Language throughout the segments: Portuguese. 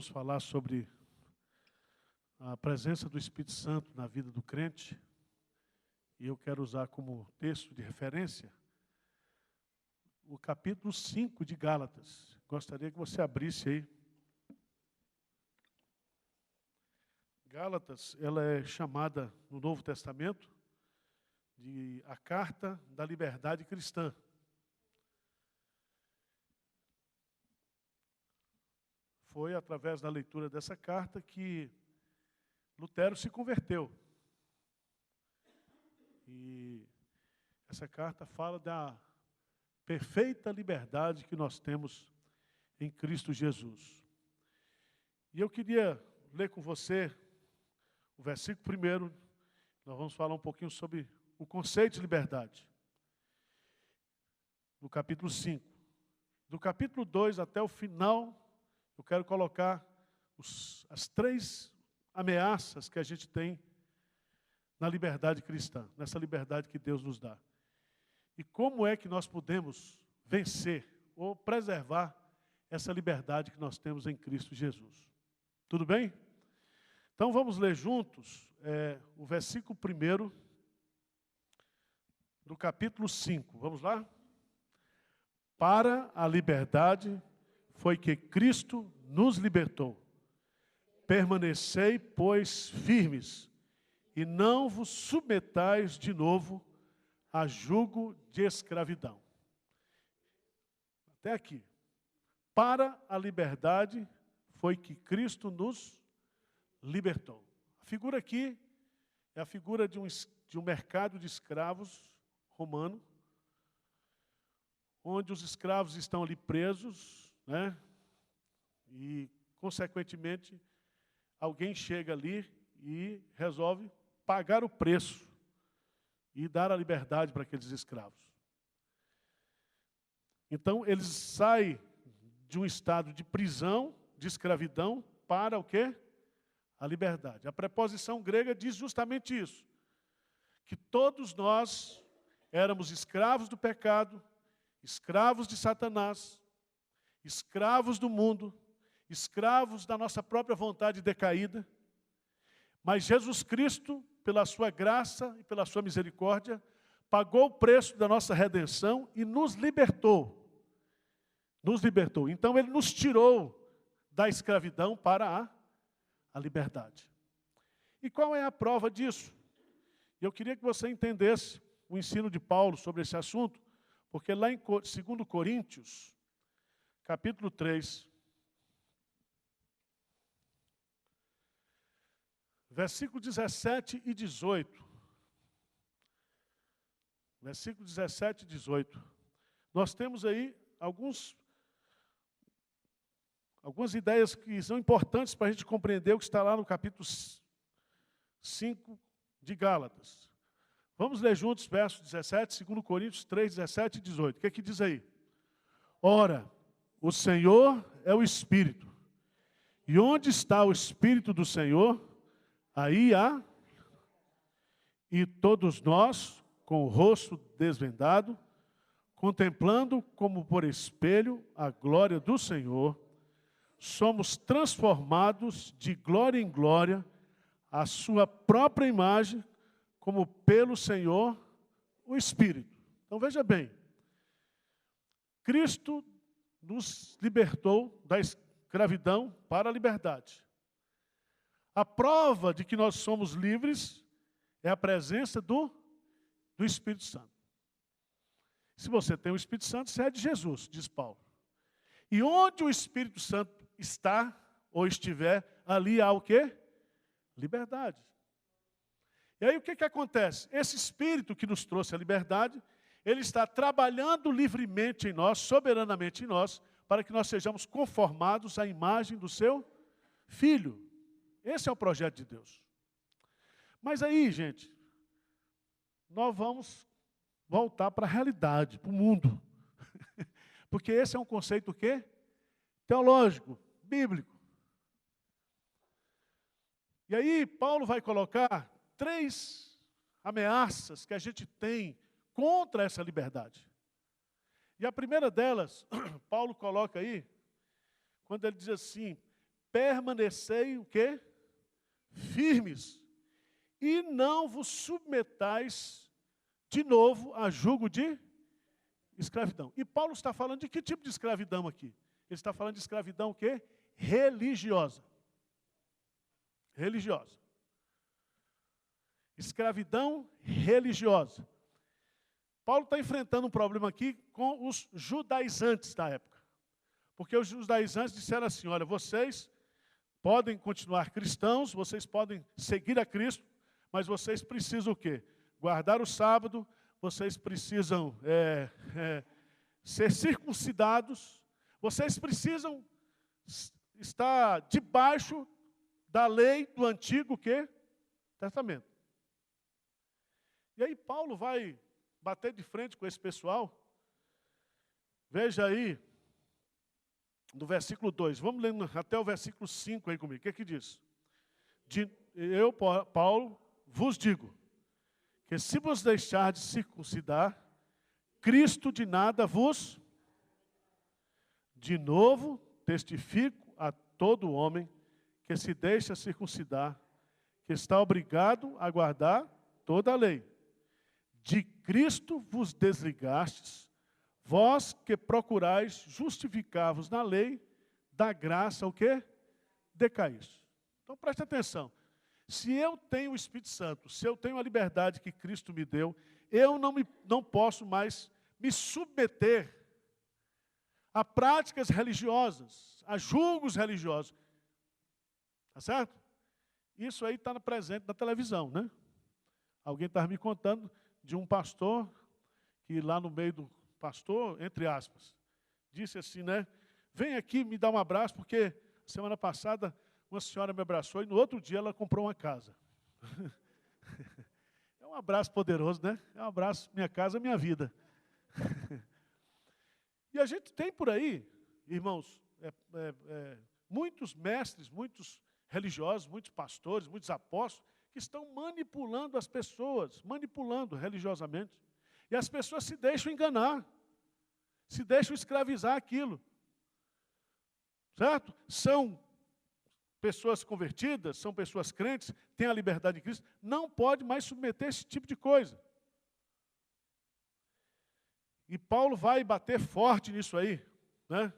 vamos falar sobre a presença do Espírito Santo na vida do crente. E eu quero usar como texto de referência o capítulo 5 de Gálatas. Gostaria que você abrisse aí. Gálatas, ela é chamada no Novo Testamento de a carta da liberdade cristã. Foi através da leitura dessa carta que Lutero se converteu. E essa carta fala da perfeita liberdade que nós temos em Cristo Jesus. E eu queria ler com você o versículo 1. Nós vamos falar um pouquinho sobre o conceito de liberdade. No capítulo 5. Do capítulo 2 até o final, eu quero colocar as 3 ameaças que a gente tem na liberdade cristã, nessa liberdade que Deus nos dá. E como é que nós podemos vencer ou preservar essa liberdade que nós temos em Cristo Jesus. Tudo bem? Então vamos ler juntos o versículo 1 do capítulo 5. Vamos lá? Para a liberdade foi que Cristo nos libertou. Permanecei, pois, firmes, e não vos submetais de novo a jugo de escravidão. Até aqui. Para a liberdade foi que Cristo nos libertou. A figura aqui é a figura de um mercado de escravos romano, onde os escravos estão ali presos, né? E, consequentemente, alguém chega ali e resolve pagar o preço e dar a liberdade para aqueles escravos. Então, eles saem de um estado de prisão, de escravidão, para o quê? A liberdade. A preposição grega diz justamente isso, que todos nós éramos escravos do pecado, escravos de Satanás, escravos do mundo, escravos da nossa própria vontade decaída, mas Jesus Cristo, pela sua graça e pela sua misericórdia, pagou o preço da nossa redenção e nos libertou. Nos libertou. Então Ele nos tirou da escravidão para a liberdade. E qual é a prova disso? Eu queria que você entendesse o ensino de Paulo sobre esse assunto, porque lá em 2 Coríntios, capítulo 3, versículo 17 e 18. Versículo 17 e 18. Nós temos aí algumas ideias que são importantes para a gente compreender o que está lá no capítulo 5 de Gálatas. Vamos ler juntos versos 17, 2 Coríntios 3, 17 e 18. O que é que diz aí? Ora, o Senhor é o Espírito. E onde está o Espírito do Senhor, aí há, e todos nós, com o rosto desvendado, contemplando como por espelho a glória do Senhor, somos transformados de glória em glória, à sua própria imagem, como pelo Senhor, o Espírito. Então veja bem, Cristo nos libertou da escravidão para a liberdade. A prova de que nós somos livres é a presença do Espírito Santo. Se você tem o Espírito Santo, você é de Jesus, diz Paulo. E onde o Espírito Santo está ou estiver, ali há o quê? Liberdade. E aí o que acontece? Esse Espírito que nos trouxe a liberdade, ele está trabalhando livremente em nós, soberanamente em nós, para que nós sejamos conformados à imagem do seu Filho. Esse é o projeto de Deus. Mas aí, gente, nós vamos voltar para a realidade, para o mundo. Porque esse é um conceito o quê? Teológico, bíblico. E aí, Paulo vai colocar 3 ameaças que a gente tem contra essa liberdade. E a primeira delas, Paulo coloca aí, quando ele diz assim, permanecei o quê? Firmes. E não vos submetais de novo a julgo de escravidão. E Paulo está falando de que tipo de escravidão aqui? Ele está falando de escravidão o quê? Religiosa. Religiosa. Escravidão religiosa. Paulo está enfrentando um problema aqui com os judaizantes da época. Porque os judaizantes disseram assim, olha, vocês podem continuar cristãos, vocês podem seguir a Cristo, mas vocês precisam o quê? Guardar o sábado, vocês precisam ser circuncidados, vocês precisam estar debaixo da lei do Antigo quê? Testamento. E aí Paulo vai bater de frente com esse pessoal. Veja aí, no versículo 2, vamos ler até o versículo 5 aí comigo. O que é que diz? Eu, Paulo, vos digo, que se vos deixar de circuncidar, Cristo de nada vos... De novo, testifico a todo homem que se deixa circuncidar, que está obrigado a guardar toda a lei. De Cristo vos desligastes, vós que procurais justificar-vos na lei, da graça o quê? Decaíste. Então preste atenção. Se eu tenho o Espírito Santo, se eu tenho a liberdade que Cristo me deu, eu não posso mais me submeter a práticas religiosas, a julgos religiosos. Tá certo? Isso aí está presente na televisão, né? Alguém estava me contando de um pastor, que lá no meio do pastor, entre aspas, disse assim, né? Vem aqui me dar um abraço, porque semana passada uma senhora me abraçou e no outro dia ela comprou uma casa. É um abraço poderoso, né? É um abraço, minha casa, minha vida. E a gente tem por aí, irmãos, muitos mestres, muitos religiosos, muitos pastores, muitos apóstolos, que estão manipulando as pessoas, manipulando religiosamente. E as pessoas se deixam enganar, se deixam escravizar aquilo. Certo? São pessoas convertidas, são pessoas crentes, têm a liberdade de Cristo, não pode mais submeter esse tipo de coisa. E Paulo vai bater forte nisso aí, né?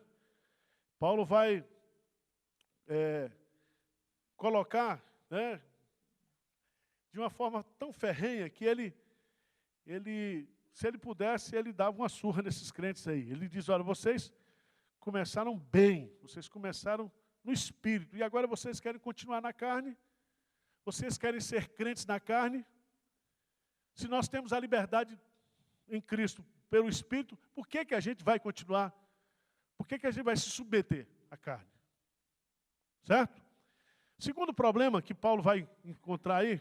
Paulo vai colocar, né, de uma forma tão ferrenha que ele, se ele pudesse, ele dava uma surra nesses crentes aí. Ele diz, olha, vocês começaram bem, vocês começaram no Espírito, e agora vocês querem continuar na carne? Vocês querem ser crentes na carne? Se nós temos a liberdade em Cristo pelo Espírito, por que a gente vai continuar? Por que a gente vai se submeter à carne? Certo? Segundo problema que Paulo vai encontrar aí,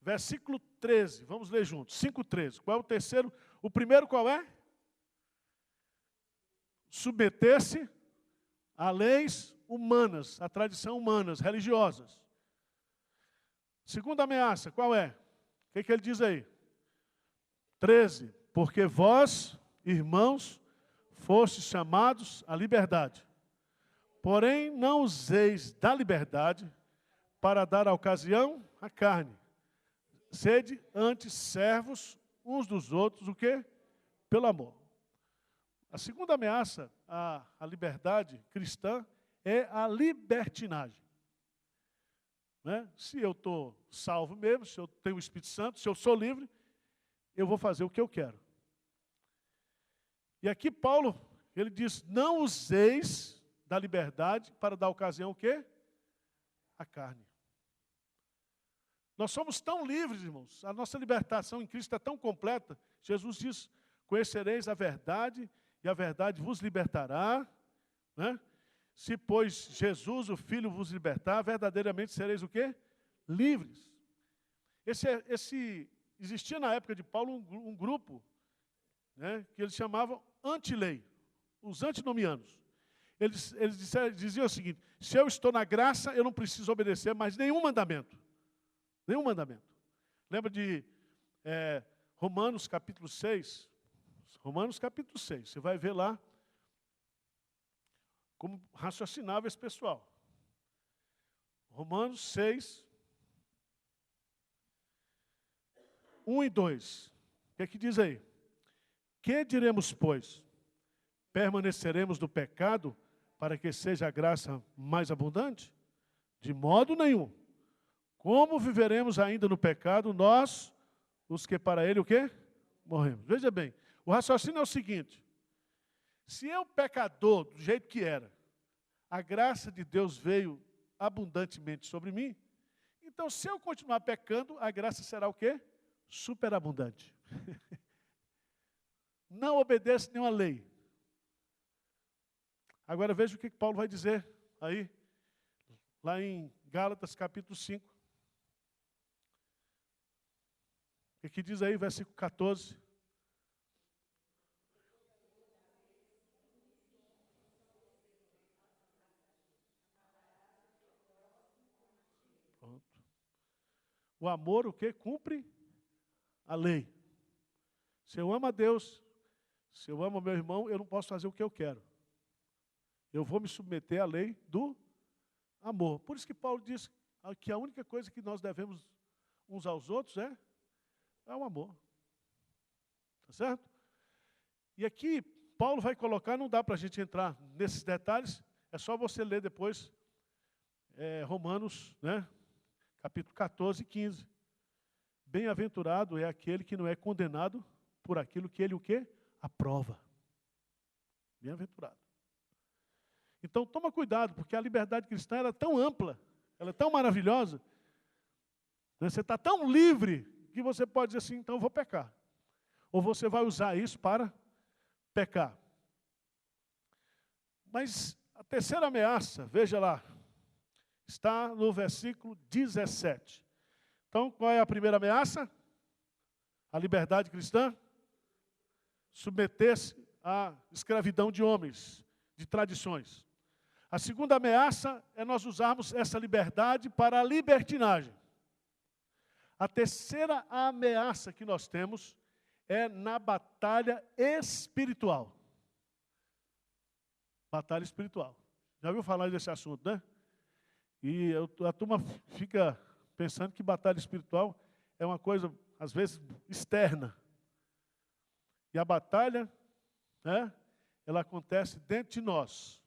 versículo 13, vamos ler juntos, 5:13. Qual é o terceiro? O primeiro qual é? Submeter-se a leis humanas, a tradição humanas, religiosas. Segunda ameaça, qual é? O que ele diz aí? 13. Porque vós, irmãos, fostes chamados à liberdade. Porém, não useis da liberdade para dar a ocasião à carne. Sede antes servos uns dos outros, o quê? Pelo amor. A segunda ameaça à liberdade cristã é a libertinagem. Né? Se eu estou salvo mesmo, se eu tenho o Espírito Santo, se eu sou livre, eu vou fazer o que eu quero. E aqui Paulo, ele diz, não useis da liberdade para dar ocasião o quê? A carne. Nós somos tão livres, irmãos, a nossa libertação em Cristo é tão completa. Jesus diz, conhecereis a verdade e a verdade vos libertará. Né? Se, pois, Jesus, o Filho, vos libertar, verdadeiramente sereis o quê? Livres. Existia na época de Paulo um grupo, né, que eles chamavam anti-lei, os antinomianos. Eles diziam o seguinte, se eu estou na graça, eu não preciso obedecer mais nenhum mandamento. Nenhum mandamento. Lembra de Romanos capítulo 6? Romanos capítulo 6, você vai ver lá, como raciocinava esse pessoal. Romanos 6, 1 e 2. O que é que diz aí? Que diremos, pois? Permaneceremos no pecado para que seja a graça mais abundante? De modo nenhum. Como viveremos ainda no pecado, nós, os que para ele o quê? Morremos. Veja bem, o raciocínio é o seguinte: se eu, pecador, do jeito que era, a graça de Deus veio abundantemente sobre mim, então se eu continuar pecando, a graça será o quê? Superabundante. Não obedeço nenhuma lei. Agora veja o que Paulo vai dizer aí, lá em Gálatas capítulo 5. O que diz aí, versículo 14? Pronto. O amor, o que? Cumpre a lei. Se eu amo a Deus, se eu amo o meu irmão, eu não posso fazer o que eu quero. Eu vou me submeter à lei do amor. Por isso que Paulo diz que a única coisa que nós devemos uns aos outros é o amor. Tá certo? E aqui, Paulo vai colocar, não dá para a gente entrar nesses detalhes, é só você ler depois Romanos, né? Capítulo 14 e 15. Bem-aventurado é aquele que não é condenado por aquilo que ele o quê? Aprova. Bem-aventurado. Então, toma cuidado, porque a liberdade cristã ela é tão ampla, ela é tão maravilhosa, né? Você está tão livre que você pode dizer assim, então eu vou pecar. Ou você vai usar isso para pecar. Mas a terceira ameaça, veja lá, está no versículo 17. Então, qual é a primeira ameaça? A liberdade cristã? Submeter-se à escravidão de homens, de tradições. A segunda ameaça é nós usarmos essa liberdade para a libertinagem. A terceira ameaça que nós temos é na batalha espiritual. Batalha espiritual. Já ouviu falar desse assunto, né? E a turma fica pensando que batalha espiritual é uma coisa, às vezes, externa. E a batalha, né, ela acontece dentro de nós.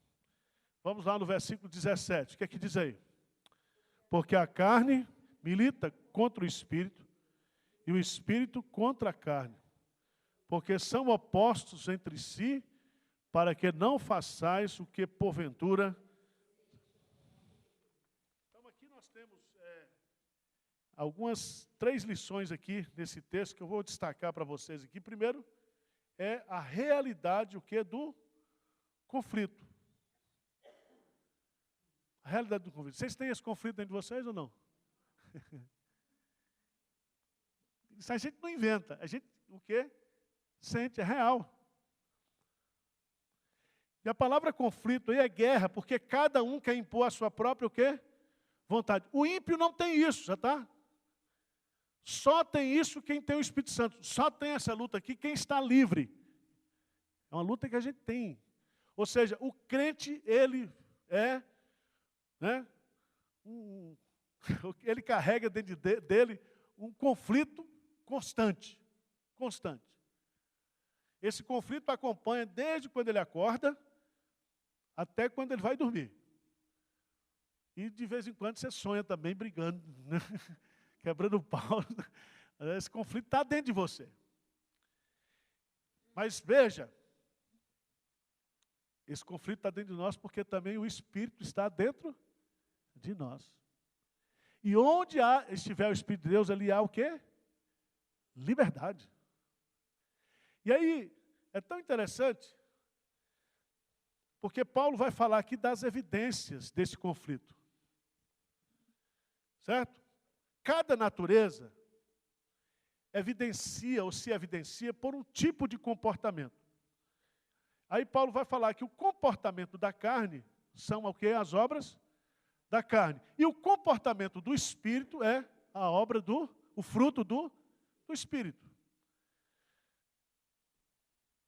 Vamos lá no versículo 17. O que é que diz aí? Porque a carne milita contra o espírito e o espírito contra a carne. Porque são opostos entre si, para que não façais o que porventura. Então aqui nós temos algumas 3 lições aqui nesse texto que eu vou destacar para vocês aqui. Primeiro, é a realidade o que do conflito. A realidade do conflito. Vocês têm esse conflito dentro de vocês ou não? Isso a gente não inventa. A gente, o quê? Sente, é real. E a palavra conflito aí é guerra, porque cada um quer impor a sua própria o quê? Vontade. O ímpio não tem isso, já está? Só tem isso quem tem o Espírito Santo. Só tem essa luta aqui quem está livre. É uma luta que a gente tem. Ou seja, o crente, ele é, né, ele carrega dentro dele um conflito constante. Constante. Esse conflito acompanha desde quando ele acorda até quando ele vai dormir. E de vez em quando você sonha também brigando, né? Quebrando o pau. Esse conflito está dentro de você. Mas veja, esse conflito está dentro de nós porque também o Espírito está dentro de nós. E onde estiver o Espírito de Deus, ali há o quê? Liberdade. E aí, é tão interessante, porque Paulo vai falar aqui das evidências desse conflito. Certo? Cada natureza evidencia ou se evidencia por um tipo de comportamento. Aí Paulo vai falar que o comportamento da carne são o quê? As obras da carne. E o comportamento do Espírito é a obra o fruto do Espírito.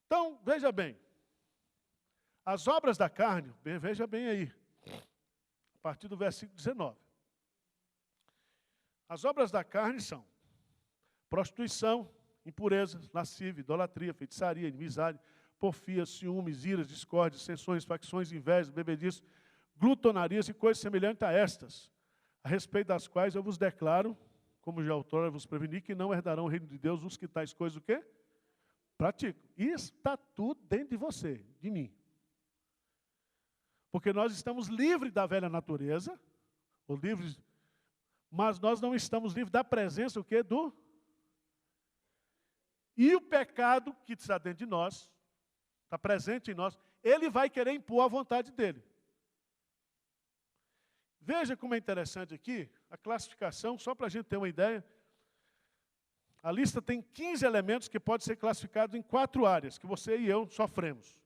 Então, veja bem, As obras da carne, veja bem aí, a partir do versículo 19. As obras da carne são prostituição, impureza, lascívia, idolatria, feitiçaria, inimizade, porfia, ciúmes, iras, discórdia, dissensões, facções, invejas, bebediço, glutonarias e coisas semelhantes a estas, a respeito das quais eu vos declaro, como já outrora vos preveni, que não herdarão o reino de Deus os que tais coisas o quê? Praticam. Isso está tudo dentro de você, de mim. Porque nós estamos livres da velha natureza, ou livres, mas nós não estamos livres da presença o quê? E o pecado que está dentro de nós, está presente em nós, ele vai querer impor a vontade dele. Veja como é interessante aqui, a classificação, só para a gente ter uma ideia. A lista tem 15 elementos que podem ser classificados em 4 áreas, que você e eu sofremos.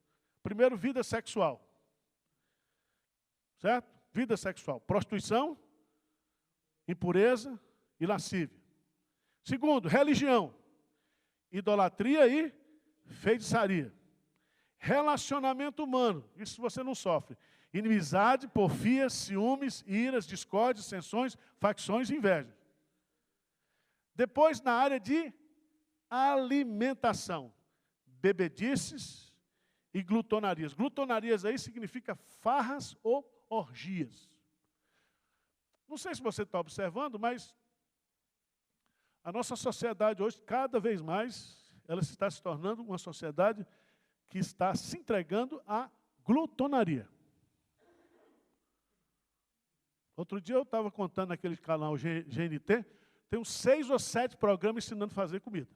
Primeiro, vida sexual. Certo? Vida sexual. Prostituição, impureza e lascívia. Segundo, religião. Idolatria e feitiçaria. Relacionamento humano. Isso você não sofre. Inimizade, porfia, ciúmes, iras, discórdias, dissensões, facções e inveja. Depois, na área de alimentação. Bebedices e glutonarias. Glutonarias aí significa farras ou orgias. Não sei se você está observando, mas a nossa sociedade hoje, cada vez mais, ela está se tornando uma sociedade que está se entregando à glutonaria. Outro dia eu estava contando naquele canal GNT, tem uns 6 ou 7 programas ensinando a fazer comida.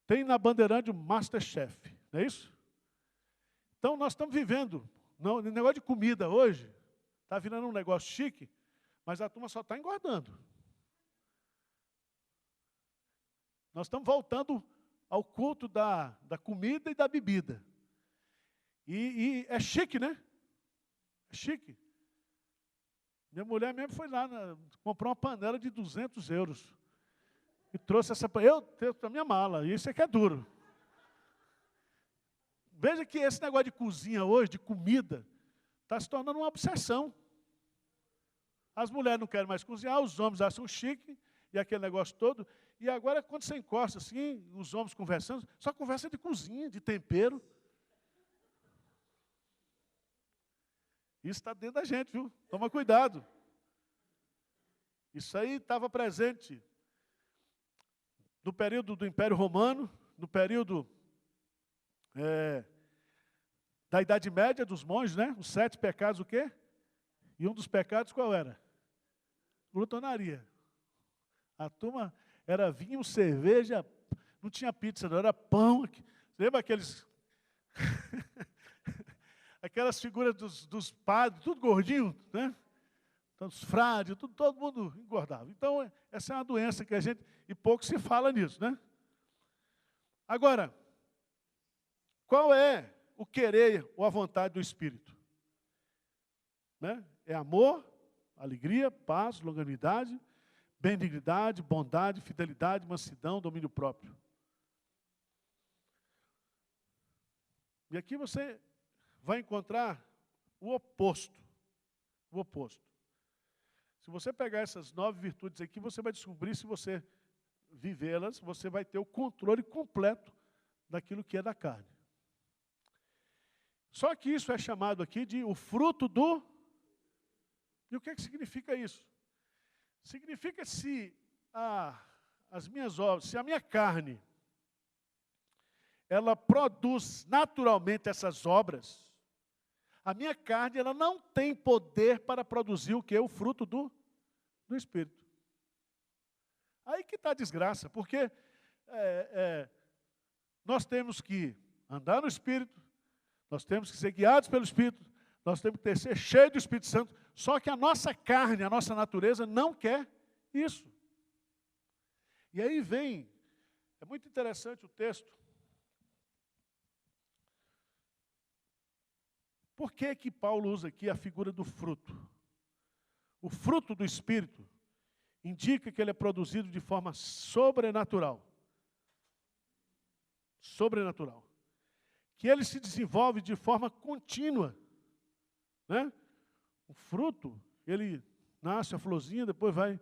Tem na Bandeirante o Masterchef, não é isso? Então nós estamos vivendo, o negócio de comida hoje, está virando um negócio chique, mas a turma só está engordando. Nós estamos voltando ao culto da comida e da bebida. E é chique, né? É chique. Minha mulher mesmo foi lá, comprou uma panela de 200 euros. E trouxe essa panela. Eu tenho para minha mala, isso é que é duro. Veja que esse negócio de cozinha hoje, de comida, está se tornando uma obsessão. As mulheres não querem mais cozinhar, os homens acham chique, e aquele negócio todo. E agora, quando você encosta assim, os homens conversando, só conversa de cozinha, de tempero. Isso está dentro da gente, viu? Toma cuidado. Isso aí estava presente no período do Império Romano, no período da Idade Média dos monges, né? Os 7 pecados, o quê? E um dos pecados qual era? Glutonaria. A turma era vinho, cerveja, não tinha pizza, não, era pão. Lembra aqueles... Aquelas figuras dos padres, tudo gordinho, né? Então, os frades, todo mundo engordava. Então, essa é uma doença que a gente... E pouco se fala nisso, né? Agora, qual é o querer ou a vontade do Espírito? Né? É amor, alegria, paz, longanimidade, benignidade, bondade, fidelidade, mansidão, domínio próprio. E aqui você vai encontrar o oposto. O oposto. Se você pegar essas 9 virtudes aqui, você vai descobrir, se você vivê-las, você vai ter o controle completo daquilo que é da carne. Só que isso é chamado aqui de o fruto do... E o que significa isso? Significa se as minhas obras, se a minha carne, ela produz naturalmente essas obras, a minha carne ela não tem poder para produzir o que é o fruto do Espírito. Aí que está a desgraça, porque nós temos que andar no Espírito, nós temos que ser guiados pelo Espírito, nós temos que ser cheios do Espírito Santo, só que a nossa carne, a nossa natureza não quer isso. E aí vem, é muito interessante o texto. Por que Paulo usa aqui a figura do fruto? O fruto do Espírito indica que ele é produzido de forma sobrenatural. Sobrenatural. que ele se desenvolve de forma contínua, né? O fruto, ele nasce a florzinha, depois vai...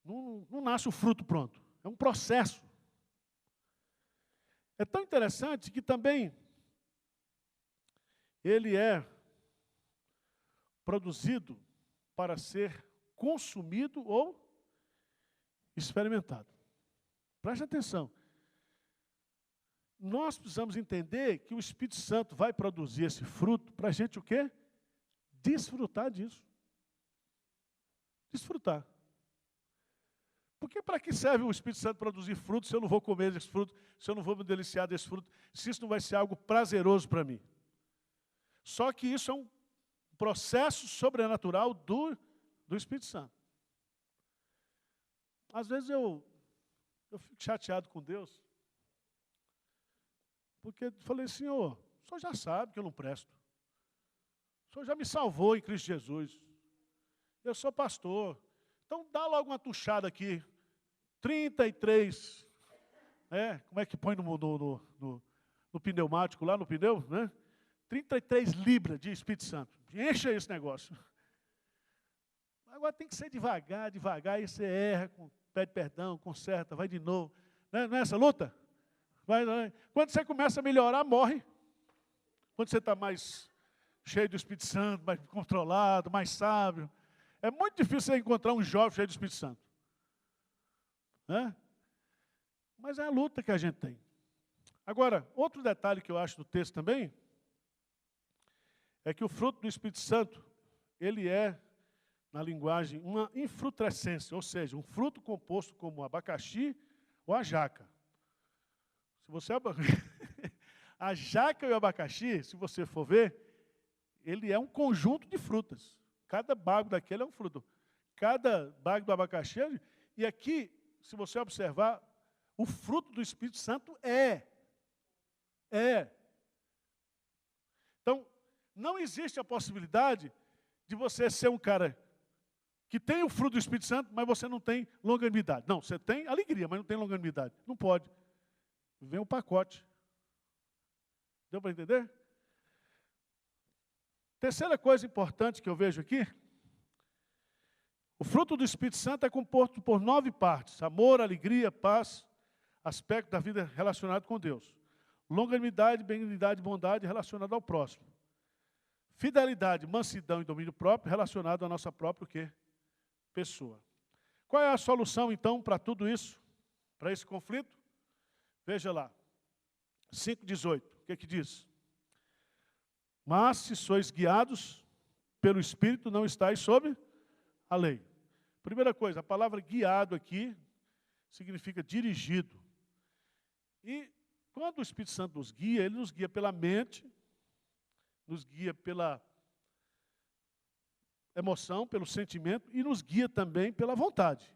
Não nasce o fruto pronto, é um processo. É tão interessante que também ele é produzido para ser consumido ou experimentado. Preste atenção. Nós precisamos entender que o Espírito Santo vai produzir esse fruto para a gente o quê? Desfrutar disso. Desfrutar. Porque para que serve o Espírito Santo produzir fruto se eu não vou comer esse fruto, se eu não vou me deliciar desse fruto, se isso não vai ser algo prazeroso para mim? Só que isso é um processo sobrenatural do Espírito Santo. Às vezes eu fico chateado com Deus, porque eu falei, Senhor, o Senhor já sabe que eu não presto. O Senhor já me salvou em Cristo Jesus. Eu sou pastor. Então dá logo uma tuchada aqui. 33. Como é que põe no pneumático, lá no pneu, né? 33 libras de Espírito Santo. Encha esse negócio. Agora tem que ser devagar, aí você erra, pede perdão, conserta, vai de novo. Não é essa luta? Vai. Quando você começa a melhorar, morre. Quando você está mais cheio do Espírito Santo, mais controlado, mais sábio. É muito difícil você encontrar um jovem cheio do Espírito Santo. Mas é a luta que a gente tem. Agora, outro detalhe que eu acho do texto também, é que o fruto do Espírito Santo, ele é, na linguagem, uma infrutrescência, ou seja, um fruto composto como o abacaxi ou a jaca. Se você a jaca e o abacaxi, se você for ver, ele é um conjunto de frutas. Cada bago daquele é um fruto. Cada bago do abacaxi, e aqui, se você observar, o fruto do Espírito Santo é. Então, não existe a possibilidade de você ser um cara que tem o fruto do Espírito Santo, mas você não tem longanimidade. Não, você tem alegria, mas não tem longanimidade. Não pode. Vem um pacote. Deu para entender? Terceira coisa importante que eu vejo aqui, o fruto do Espírito Santo é composto por 9 partes: amor, alegria, paz, aspecto da vida relacionado com Deus. Longanimidade, benignidade, bondade relacionado ao próximo. Fidelidade, mansidão e domínio próprio relacionado à nossa própria o quê? Pessoa. Qual é a solução, então, para tudo isso? Para esse conflito? Veja lá. 5,18. O que diz? Mas se sois guiados pelo Espírito, não estáis sob a lei. Primeira coisa, a palavra guiado aqui significa dirigido. E quando o Espírito Santo nos guia, ele nos guia pela mente, nos guia pela emoção, pelo sentimento e nos guia também pela vontade.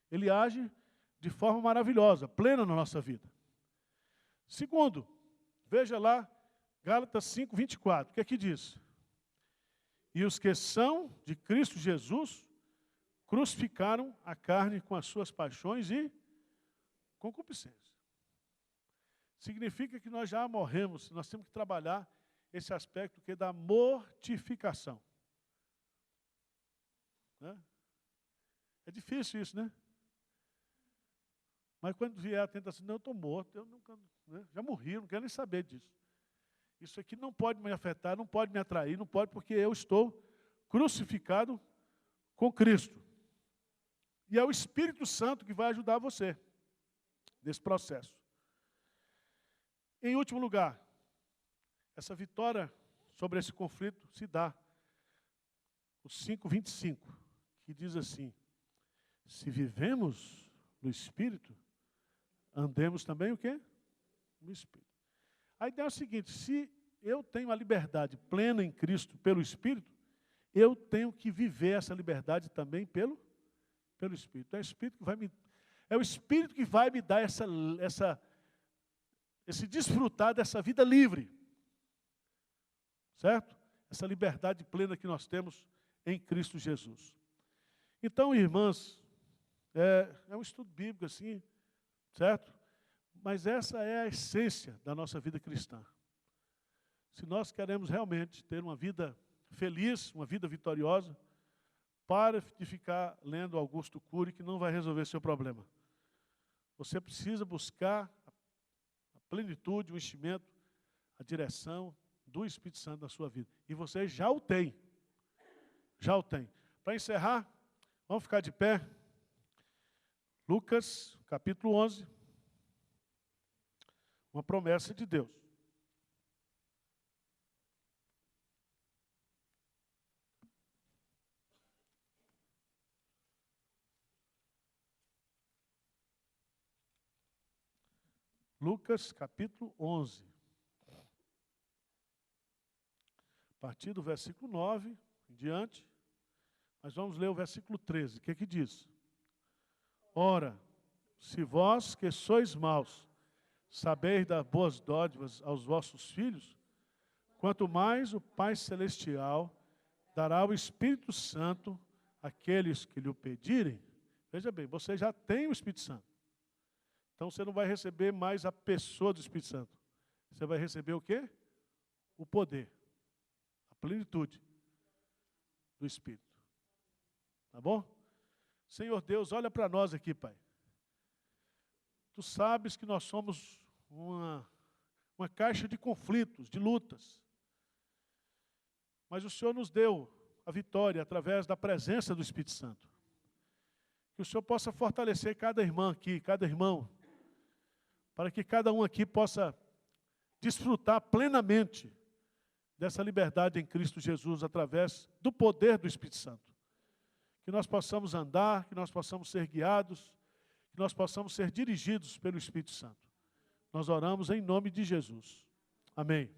Ele age de forma maravilhosa, plena na nossa vida. Segundo, veja lá, Gálatas 5:24, o que aqui diz? E os que são de Cristo Jesus crucificaram a carne com as suas paixões e concupiscências. Significa que nós já morremos, nós temos que trabalhar esse aspecto que é da mortificação. É difícil isso, né? Mas quando vier a tentação, não, eu estou morto, eu nunca, já morri, eu não quero nem saber disso. Isso aqui não pode me afetar, não pode me atrair, não pode, porque eu estou crucificado com Cristo. E é o Espírito Santo que vai ajudar você nesse processo. Em último lugar, essa vitória sobre esse conflito se dá o 5:25, que diz assim: se vivemos no Espírito, andemos também o quê? No Espírito. A ideia é o seguinte: se eu tenho a liberdade plena em Cristo pelo Espírito, eu tenho que viver essa liberdade também pelo Espírito. É o Espírito que vai me dar esse desfrutar dessa vida livre. Certo? Essa liberdade plena que nós temos em Cristo Jesus. Então, irmãs, é um estudo bíblico assim, certo? Mas essa é a essência da nossa vida cristã. Se nós queremos realmente ter uma vida feliz, uma vida vitoriosa, para de ficar lendo Augusto Cury, que não vai resolver seu problema. Você precisa buscar a plenitude, o enchimento, a direção do Espírito Santo na sua vida. E você já o tem. Já o tem. Para encerrar, vamos ficar de pé. Lucas, capítulo 11. Uma promessa de Deus. Lucas, capítulo 11. A partir do versículo 9 em diante, mas vamos ler o versículo 13. O que é que diz? Ora, se vós que sois maus, sabeis dar boas dádivas aos vossos filhos, quanto mais o Pai Celestial dará o Espírito Santo àqueles que lhe o pedirem. Veja bem, você já tem o Espírito Santo. Então você não vai receber mais a pessoa do Espírito Santo. Você vai receber o quê? O poder, a plenitude do Espírito. Tá bom? Senhor Deus, olha para nós aqui, Pai. Tu sabes que nós somos uma caixa de conflitos, de lutas. Mas o Senhor nos deu a vitória através da presença do Espírito Santo. Que o Senhor possa fortalecer cada irmã aqui, cada irmão, para que cada um aqui possa desfrutar plenamente dessa liberdade em Cristo Jesus através do poder do Espírito Santo. Que nós possamos andar, que nós possamos ser guiados, que nós possamos ser dirigidos pelo Espírito Santo. Nós oramos em nome de Jesus. Amém.